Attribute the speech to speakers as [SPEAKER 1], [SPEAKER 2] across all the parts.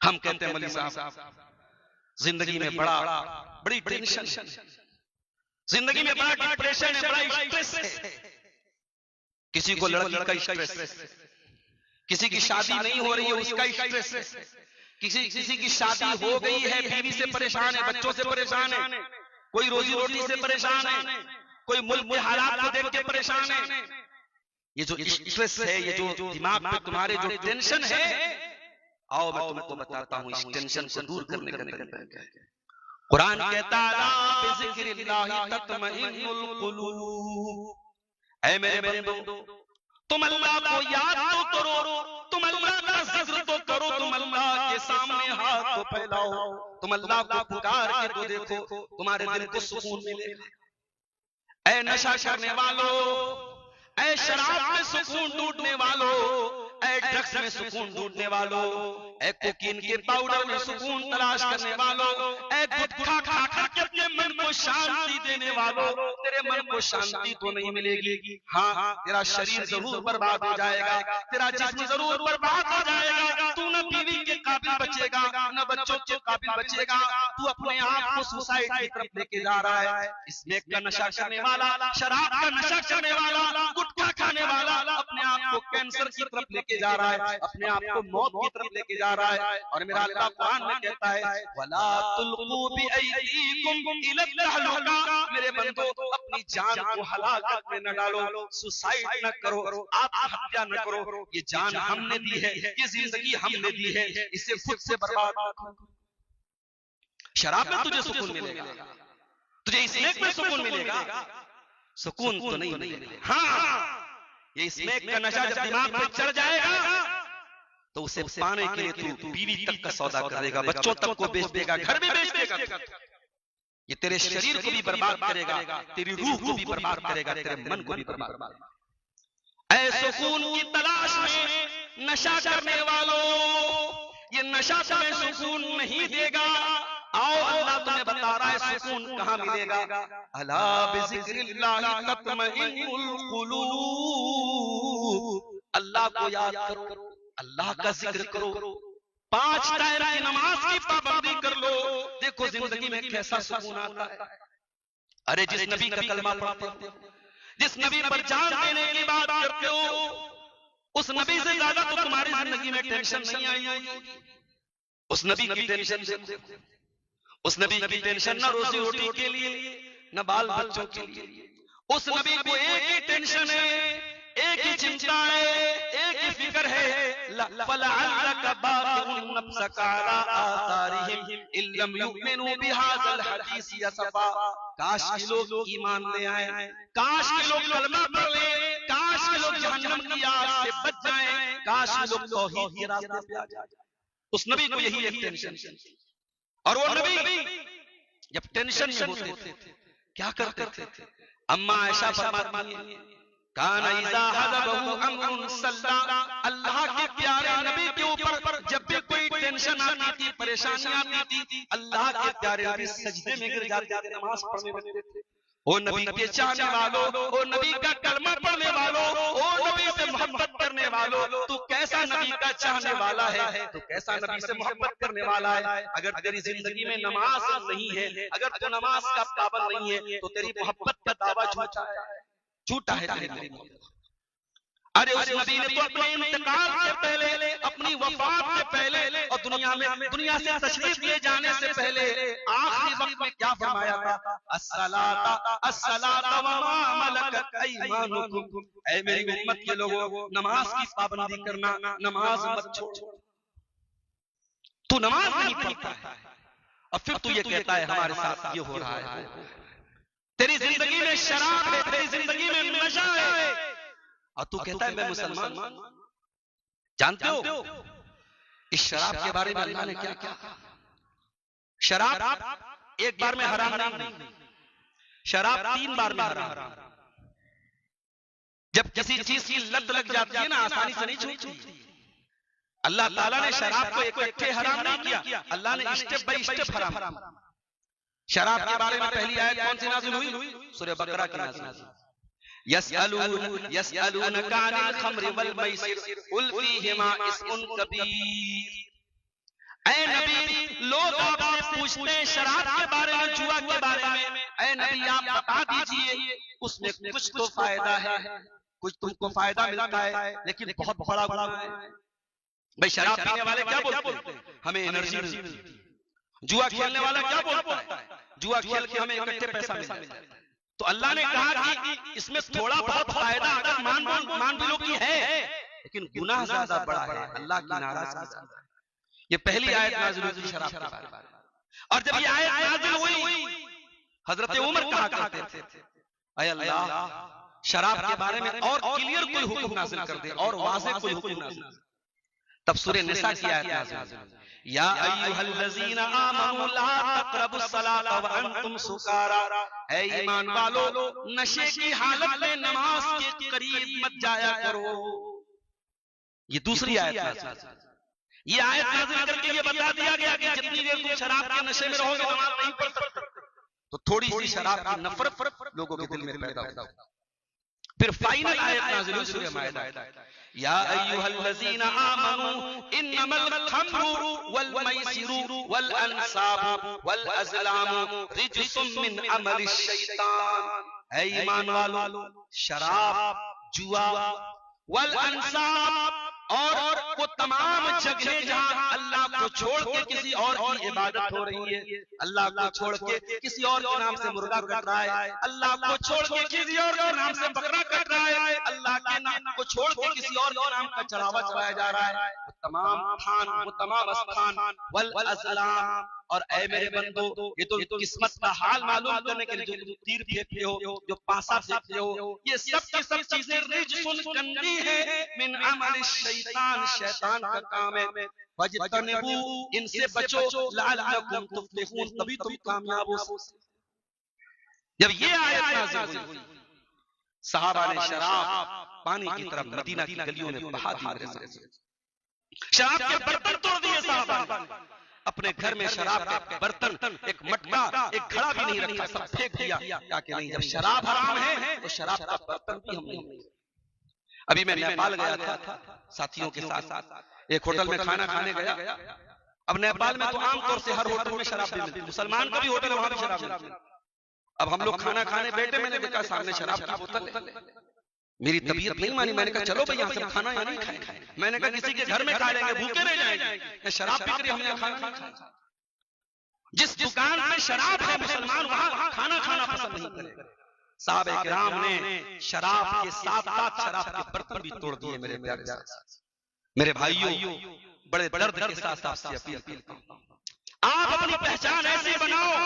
[SPEAKER 1] हम कहते हैं मौलवी साहब जिंदगी में बड़ी टेंशन है, जिंदगी में बड़ा डिप्रेशन है, बड़ा स्ट्रेस है। किसी को लड़की का स्ट्रेस है, किसी की शादी नहीं हो रही है उसका स्ट्रेस है, किसी की शादी हो गई है बीवी से परेशान है, बच्चों से परेशान है, कोई रोजी रोटी से परेशान है, कोई मुल्क के हालात को देख के परेशान है। ये जो स्ट्रेस है, ये जो दिमाग पे तुम्हारे जो टेंशन है, आओ मैं तुमको बताता हूं इस टेंशन को दूर करने का तरीका क्या है। कुरान कहता है ला बिज़िक्रिल्लाहि तत्मइन्नुल कुलूब, ऐ मेरे बंदो तुम अल्लाह को याद तो करो, तुम अल्लाह का जिक्र तो करो, तुम अल्लाह के सामने हाथ तो फैलाओ, तुम अल्लाह को पुकार के तो देखो, तुम्हारे दिल को सुकून मिलेगा। ऐ नशा करने वालों, ऐ शराब में सुकून ढूंढने वालों, ऐ ड्रग्स में सुकून ढूंढने वालों, ऐ कोकीन के पाउडर में सुकून तलाश करने वालों, ऐ गुटखा खा खा के अपने मन को शांति देने वालों, तेरे मन को शांति तो नहीं मिलेगी। हाँ, तेरा शरीर जरूर बर्बाद हो जाएगा, तेरा जिस्म जरूर बर्बाद हो जाएगा, तू न बीवी के काबिल बचेगा, न बच्चों के काबिल बचेगा, तू अपने आप को सुसाइड की तरफ लेके जा रहा है। स्मोक का नशा करने वाला, शराब का नशा करने वाला, गुटखा खाने वाला अपने आप को कैंसर की तरफ लेके जा रहा है, अपने आप को मौत की तरफ लेके जा रहा है। और मेरा अल्लाह कुरान में कहता है वला तुल्कू बिअयदीकुम इला तहलुका, मेरे बंदो अपनी जान को हलाकत में न डालो, सुसाइड न करो, आत्महत्या न करो। ये जान हमने दी है, ये जिंदगी हमने दी है, इसे खुद से बर्बाद मत करो। शराब में तुझे सुकून मिलेगा, तुझे स्मोक में सुकून मिलेगा, सुकून तो नहीं मिलेगा। हाँ, ये स्मोक का नशा जब दिमाग में चढ़ जाएगा तो उसे पाने के लिए तू बीवी तक का सौदा कर देगा, बच्चों तक को बेच देगा, घर में बेच देगा। ये तेरे शरीर को भी बर्बाद करेगा, तेरी रूह को भी बर्बाद करेगा, तेरे मन को भी बर्बाद करेगा। ऐ सुकून की तलाश में नशा करने वालों, ये नशा तुम्हें सुकून नहीं देगा। आओ अल्लाह तुम्हें बता रहा है सुकून कहां मिलेगा। अला बिज़िक्रिल्लाहि तत्मइन्नुल कुलूब, अल्लाह को याद करो, अल्लाह का जिक्र करो, 5 टाइम की नमाज की पाबंदी कर लो, देखो जिंदगी में कैसा सुकून आता है। अरे जिस नबी का कलमा पढ़ते हो, जिस नबी पर जान देने की बात करते हो, उस नबी से ज्यादा तो तुम्हारी जिंदगी में टेंशन नहीं आई होगी। उस नबी की टेंशन देखो, उस नबी की टेंशन न रोजी रोटी के लिए, न बाल बच्चों के लिए। उस नबी को एक ही टेंशन है, एक ही चिंता है, एक ही फिक्र है, फलअल्लका बाक़िउन नफ्सका अला आसारिहिम इल्लम युमिनू बिहाज़ल हदीस यसफा। काश के लोग ईमान ले आए, काश के लोग कलमा पढ़ ले, काश के लोग जहन्नम की आग से बच जाएं, काश के लोग तौहीद के रास्ते पे आ जाएं। उस नबी को यही एक टेंशन। और वो नबी जब टेंशन में होते थे क्या करते थे? अम्मा आयशा फरमाती हैं काना इज़ा हज़बहु अम्रुन सल्ला, अल्लाह के प्यारे नबी के ऊपर जब भी कोई टेंशन आती थी, परेशानी आती थी, अल्लाह के प्यारे नबी सजदे में गिर जाते थे, नमाज पढ़ने लगते थे। ओ नबी के चाहने वालों, ओ नबी का कलमा पढ़ने वालों, ओ नबी से मोहब्बत करने वालों, तू कैसा नबी का चाहने वाला है, तू कैसा नबी से मोहब्बत करने वाला है। अगर तेरी जिंदगी में नमाज नहीं है, अगर तू नमाज का पाबंद नहीं है, तो तेरी मोहब्बत का दावा झूठा है तेरी मोहब्बत। अरे उस नबी ने तो अपने इंतकाल से पहले, अपनी वफात से पहले और दुनिया से तशरीफ ले जाने से पहले आखिरी वक्त में क्या फरमाया था? अस्सलाता व मा मलकत अयमानुकुम, ऐ मेरी उम्मत के लोगों, नमाज की पाबंदी करना, नमाज मत छोड़। तू नमाज नहीं पढ़ता है और फिर तू ये कहता है हमारे साथ ये हो रहा है। तेरी जिंदगी में शराब है, तेरी जिंदगी में नशा है, और तू कहता है मैं मुसलमान। जानते हो इस शराब के बारे में अल्लाह ने क्या कहा? शराब एक बार में हराम नहीं, शराब 3 बार में हराम। जब किसी चीज की लत लग जाती है ना, आसानी से नहीं छूटती। अल्लाह ताला ने शराब को इकट्ठे हराम नहीं किया, अल्लाह ने स्टेप बाय स्टेप हराम। शराब के बारे में पहली आयत कौन सी नाज़िल हुई? सूरह बकरा की नाज़िल। यसअलूनका अनिल खम्रि वल मैसिर कुल फीहिमा इस्मुन कबीर, ऐ पूछते हैं शराब के बारे में, जुआ के बारे में, ऐ नबी आप बता दीजिए उसमें कुछ तो फायदा है, कुछ तुमको फायदा मिलता है, लेकिन बहुत बड़ा गुनाह है। भाई शराब पीने वाले क्या बोलते हैं? हमें एनर्जी मिलती है। जुआ खेलने वाला क्या बोलता है? जुआ खेल के हमें इकट्ठे पैसा मिलता है। तो अल्लाह ने कहा कि इसमें थोड़ा बहुत फायदा अगर मान भी लो कि है, लेकिन गुनाह ज्यादा बड़ा है, अल्लाह की नाराजगी। ये पहली आयत नाज़िल हुई शराब के बारे में। और जब ये आयत नाज़िल हुई, हजरत उमर कहा करते थे, ऐ अल्लाह शराब के बारे में और क्लियर कोई हुक्म नाज़िल कर दे, और वाज़ेह कोई हुक्म नाज़िल। तब सूरह निसा की आयत नाज़िल हुई, या अय्युहल्लज़ीना आमनू ला तक़रबुस सलाता व अंतुम सुकारा, ऐ ईमान वालो नशे की हालत में नमाज के करीब मत जाया करो। ये दूसरी आयत नाज़िल। ये आयत नाज़िल करके ये बता दिया गया कि जितनी देर तुम शराब के नशे में रहोगे नमाज नहीं पढ़ सकते। तो थोड़ी सी शराब की नफरत लोगों के दिल में पैदा होगी। फिर फाइनल आयत नाज़िल हुई सूरह माइदा, या अय्युहल्लज़ीना आमनू इन्नमल खम्रु वल मैसिरु वल अंसाबु वल अज़लामु रिजसुम मिन अमलिश शैतान। ऐ ईमान वालो शराब, जुआ, वल अंसाब और वो तमाम जगह जहां अल्लाह को छोड़ के किसी और की इबादत हो रही है, अल्लाह को छोड़ के किसी और के नाम से मुर्गा कट रहा है, अल्लाह को छोड़ के किसी और के नाम से बकरा कट रहा है, अल्लाह के नाम को छोड़ के किसी और के नाम का चढ़ावा चढ़ाया जा रहा है, वो तमाम थान, वो तमाम स्थान, वल अज़लाम, और ऐ मेरे बंदो ये तो किस्मत का हाल मालूम करने के लिए जो तुम तीर फेंकते हो, जो पासा फेंकते हो, ये सब की सब चीजें रिजसुन गंदी है, मिन अमलिश शैतान, शैतान का काम है। फजतनिबू, इनसे बचो, लअल्लकुम तुफ्लिहून, तभी तुम कामयाब हो सकते। जब ये आयत नाज़िल हुई, सहाबा ने शराब पानी की तरफ मदीना की गलियों में बहा दी। शराब के बर्तन तोड़ दिए साहबा ने, अपने घर में शराब के बर्तन, एक मटका, एक घड़ा भी नहीं रखा, सब फेंक दिया, ताकि नहीं, जब शराब हराम है तो शराब का बर्तन भी हम नहीं। अभी मैं नेपाल गया था साथियों के साथ, एक होटल में खाना खाने गया। अब नेपाल में तो आमतौर से हर होटल में शराब मिलती है, मुसलमान का भी होटल है, वहां भी शराब मिलती है। अब हम लोग खाना खाने बैठे, मैंने देखा सामने शराब की बोतल है। मेरी तबीयत नहीं मानी, मैंने कहा चलो भाई यहाँ से खाना या नहीं खाए। मैंने कहा किसी के घर में खा लेंगे, भूखे रह जाएंगे, शराब पी कर हमने खाना खाया। जिस दुकान में शराब है मुसलमान वहां खाना खाना पसंद नहीं करेगा। साहबे किराम ने शराब के साथ साथ शराब के बर्तन भी तोड़ दिए। मेरे प्यारे साथ, मेरे भाइयों, बड़े दर्द के साथ आपसे अपील करता हूं, आप अपनी पहचान ऐसी बनाओ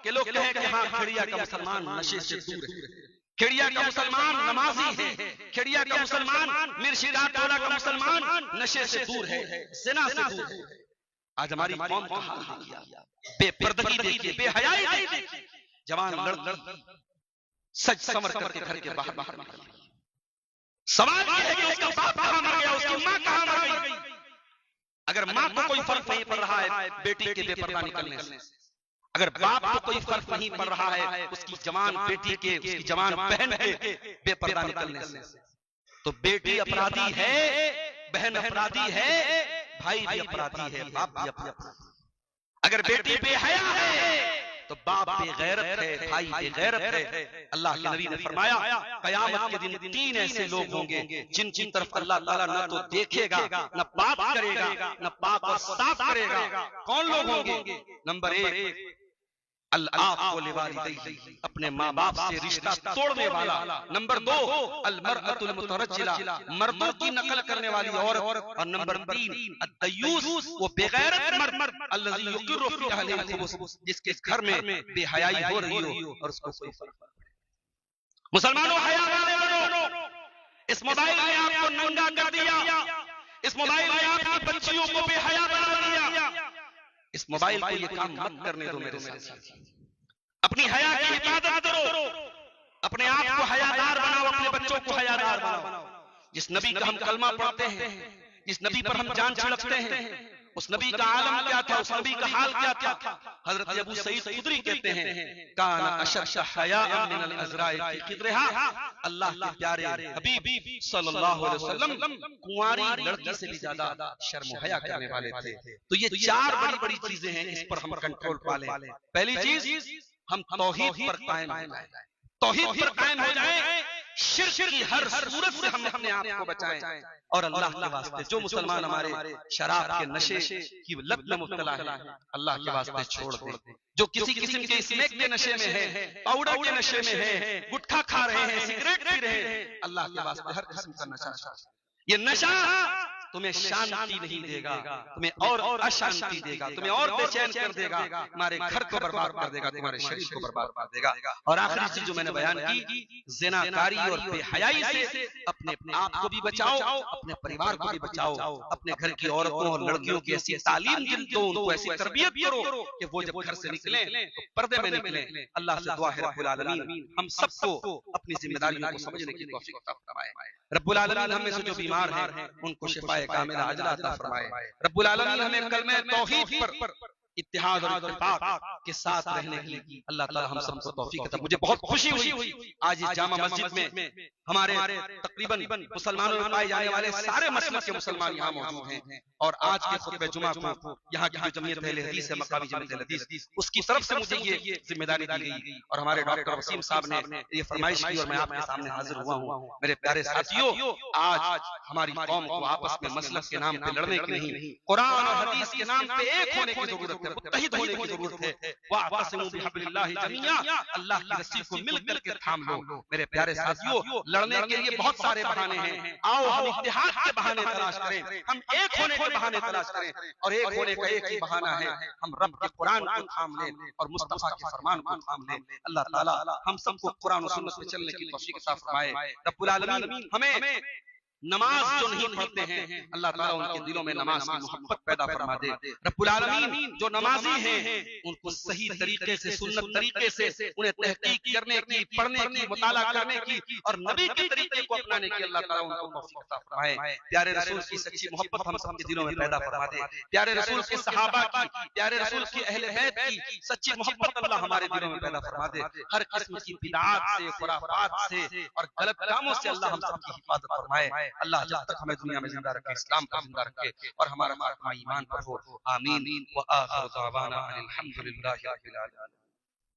[SPEAKER 1] कि लोग कहें कि हाँ खड़िया का मुसलमान नशे से दूर है, खिड़िया का मुसलमान नमाजी है, खिड़िया का मुसलमान मिर्शिदात टोला का मुसलमान नशे से दूर है, ज़िना से दूर है। आज हमारी कौम का हाल देखिए, बेपर्दगी देखिए, बेहयाई देखिए। जवान लड़की सच समर करके घर के बाहर निकल, सवाल ये है कि उसका बाप कहां मर गया, उसकी मां कहां मर गई। अगर मां को कोई फर्क नहीं पड़ रहा है बेटी के बेपर्दा निकलने से, अगर बाप को कोई फर्क नहीं पड़ रहा है उसकी जवान बेटी के, उसकी जवान बहन के बेपर्दा निकलने से, तो बेटी अपराधी है, बहन अपराधी है, भाई भी अपराधी है, बाप भी अपराधी। अगर बेटी बेहया है तो बाप बेगैरत है, भाई बेगैरत है। अल्लाह के नबी ने फरमाया कयामत के दिन 3 ऐसे लोग होंगे जिन तरफ अल्लाह ताला न तो देखेगा, न बात करेगा, न पाक और साफ करेगा। कौन लोग होंगे? नंबर 1 अल-आक़ लिवालिदैहि, अपने माँ बाप से रिश्ता तोड़ने वाला। नंबर 2 अल-मरअतुल मुतरज्जिला, मर्दों की नकल करने वाली औरत। और नंबर 3 अद-दय्यूस, वो बेगैरत मर्द, अल्लज़ी युक़िर्रु फ़ी अहलिल खुबूस, जिसके घर में बेहयाई हो रही हो और उसको कोई फर्क नहीं पड़े। मुसलमानों हया वाले बनो। इस मोबाइल ने आपको नंगा कर दिया, इस मोबाइल ने आपकी बच्चियों को बेहया बना दिया। इस मोबाइल को ये काम मत करने दो मेरे साथ। अपनी हया की हिफाजत करो, अपने आप को हयादार बनाओ, अपने बच्चों को हयादार बनाओ। जिस नबी का हम कलमा पढ़ते हैं, जिस नबी पर हम जान छिड़कते हैं, उस नबी का आलम क्या था, उस नबी का हाल क्या था। हजरत अबू सईद खुदरी कहते हैं काना अशद्द हयाअन मिनल अज़राइल फी ख़िद्रिहा, अल्लाह के प्यारे हबीब सल्लल्लाहु अलैहि वसल्लम कुंवारी लड़की से भी ज्यादा शर्म हया करने वाले थे। तो ये चार बड़ी बड़ी चीजें हैं, इस पर हम कंट्रोल पा लें। पहली चीज, हम तौहीद पर कायम हो जाएं, तौहीद पर कायम हो जाएं, शिर्क की हर सूरत से हम अपने आप को बचाएं। और अल्लाह के वास्ते जो मुसलमान हमारे शराब के नशे की लत में मुब्तला है, अल्लाह के वास्ते छोड़ दें। जो किसी किस्म के स्मोक के नशे में है, पाउडर के नशे में है, गुटखा खा रहे हैं, सिगरेट पी रहे हैं, अल्लाह के वास्ते हर किस्म का नशा, ये नशा तुम्हें शांति नहीं देगा, तुम्हें और अशांति देगा, तुम्हें और बेचैन कर देगा, तुम्हारे घर को बर्बाद कर देगा, तुम्हारे शरीर को बर्बाद कर देगा। और आखिरी चीज जो मैंने बयान की, ज़िनाकारी और बेहयाई से अपने आप को भी बचाओ, अपने परिवार को भी बचाओ, अपने घर की औरतों और लड़कियों की ऐसी तालीम दो, उनको ऐसी तरबियत करो कि वो जब घर से निकले तो पर्दे में निकले। अल्लाह से दुआ है रब्बुल आलमीन हम सबको अपनी जिम्मेदारियों को समझने की तौफीक अता फरमाए। रब्बुल आलमीन हमें से जो बीमार हैं उनको शिफाए कामिला अजला अता फरमाए। रब्बुल आलमीन हमें कलमे तौहीद पर इत्तिहाद और इत्तिफाक के साथ रहने की अल्लाह ताला हम सबको तौफीक अता। मुझे बहुत खुशी हुई आज इस जामा मस्जिद में हमारे तकरीबन मुसलमानों में पाए जाने वाले सारे मसलक के मुसलमान यहाँ मौजूद हैं। और आज के खुतबे जुमा को यहाँ की जो जमीयत अहले हदीस है, मकामी जमीयत अहले हदीस, उसकी तरफ से मुझे ये जिम्मेदारी दी गई और हमारे डॉक्टर वसीम साहब ने ये फरमाइश की और मैं आपके सामने हाजिर हुआ हूँ। मेरे प्यारे साथियों, आज हमारी कौम को आपस में मसलक के नाम पे लड़ने की नहीं, कुरान और हदीस के नाम पे एक होने की जरूरत है, मुत्तहिद होने की जरूरत है। वाअतसिमू बिहब्लिल्लाहि जमीआ, अल्लाह की रस्सी को मिलकर के थाम लो। मेरे प्यारे साथियों, लड़ने के लिए बहुत सारे बहाने हैं, आओ हम इत्तेहाद के बहाने तलाश करें, हम एक होने के बहाने तलाश करें। और एक होने का एक ही बहाना है, हम रब के कुरान को थाम लें और मुस्तफा के फरमान को थाम लें। अल्लाह ताला हम सबको कुरान और सुन्नत पे चलने की तौफीक अता फरमाए। रब्बुल आलमीन हमें नमाज जो नहीं पढ़ते हैं, अल्लाह ताला उनके दिलों में नमाज की मोहब्बत पैदा फरमा दे। रब्बुल आलमीन जो नमाजी हैं उनको सही तरीके से, सुन्नत तरीके से उन्हें तहकीक करने की, पढ़ने की, मुताला करने की और नबी के तरीके को अपनाने की अल्लाह ताला उनको तौफीक अता फरमाए। प्यारे रसूल की सच्ची मोहब्बत हम सबके दिलों में पैदा फरमा दे। प्यारे रसूल के सहाबा की, प्यारे रसूल के अहले बैत की सच्ची मोहब्बत अल्लाह हमारे दिलों में पैदा फरमा दे। हर किस्म की बिदअत से, खुराफात से और गलत कामों से अल्लाह हम सबकी हिफाजत फरमाए। अल्लाह जब तक हमें दुनिया में जिंदा रखे, इस्लाम पर जिंदा रखे और हमारा खात्मा ईमान पर हो। आमीन व आखिर दावाना अनिल हम्दुलिल्लाहि रब्बिल आलमीन।